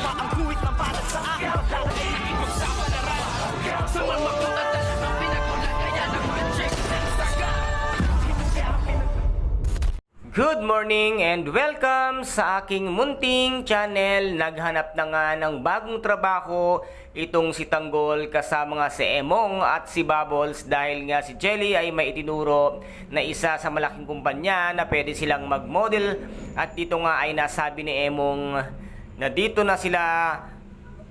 Tama ang guhit ng balat sa akin. Lahat ay ipagsapalaran. Sa mga at talagang pinagulan. Kaya ng magic ng saga. Good morning and welcome sa aking munting channel. Naghanap na nga ng bagong trabaho itong si Tanggol kasama nga si Emong at si Bubbles dahil nga si Jelly ay may itinuro na isa sa malaking kumpanya na pwede silang mag-model at dito nga ay nasabi ni Emong na dito na sila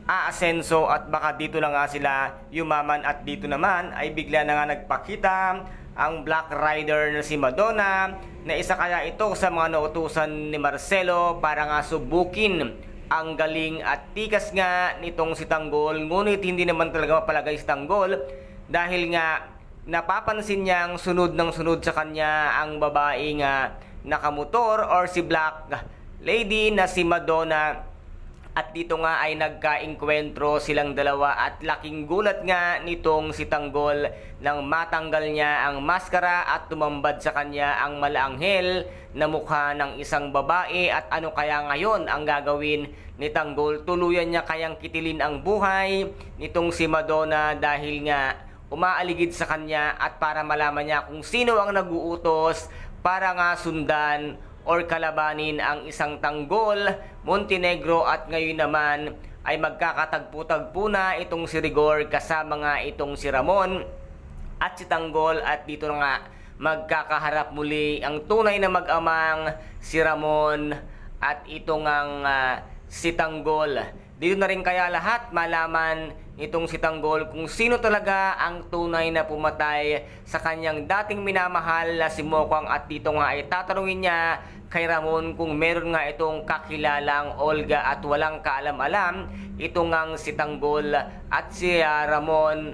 aasenso at baka dito na nga sila yumaman at dito naman ay bigla na nga nagpakita ang Black Rider na si Madonna na isa kaya ito sa mga nautusan ni Marcelo para nga subukin ang galing at tikas nga nitong si Tanggol. Ngunit hindi naman talaga mapalagay si Tanggol dahil nga napapansin niyang sunod ng sunod sa kanya ang babae nga nakamotor or si Black Lady na si Madonna. At dito nga ay nagkaengkwentro silang dalawa at laking gulat nga nitong si Tanggol nang matanggal niya ang maskara at tumambad sa kanya ang malaanghel na mukha ng isang babae. At ano kaya ngayon ang gagawin ni Tanggol? Tuluyan niya kayang kitilin ang buhay nitong si Madonna dahil nga umaaligid sa kanya at para malaman niya kung sino ang naguutos para nga sundan or kalabanin ang isang Tanggol, Montenegro. At ngayon naman ay magkakatagpo-tagpo na itong si Rigor kasama nga itong si Ramon at si Tanggol. At dito na nga magkakaharap muli ang tunay na mag-amang si Ramon at ito ngang si Tanggol. Dito na rin kaya lahat malaman nitong si Tanggol kung sino talaga ang tunay na pumatay sa kanyang dating minamahal na si Mokwang. At dito nga ay tatanungin niya kay Ramon kung meron nga itong kakilalang Olga at walang kaalam-alam ito ngang si Tanggol at si Ramon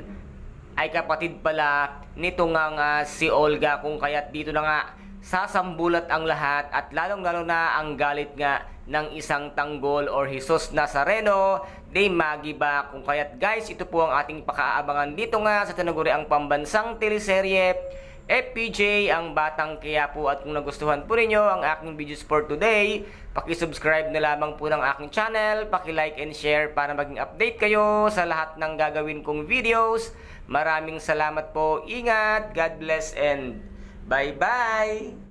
ay kapatid pala nito nga si Olga. Kung kaya't dito na nga sasambulat ang lahat at lalong-lalo na ang galit nga ng isang Tanggol or Jesus Nazareno de Magiba. Kung kaya't guys, ito po ang ating pakaabangan dito nga sa tinaguriang pambansang teleserye FPJ ang Batang Quiapo. At kung nagustuhan po ninyo ang aking videos for today, paki-subscribe na lamang po ng aking channel, paki-like and share para maging update kayo sa lahat ng gagawin kong videos. Maraming salamat po, ingat, God bless and bye-bye!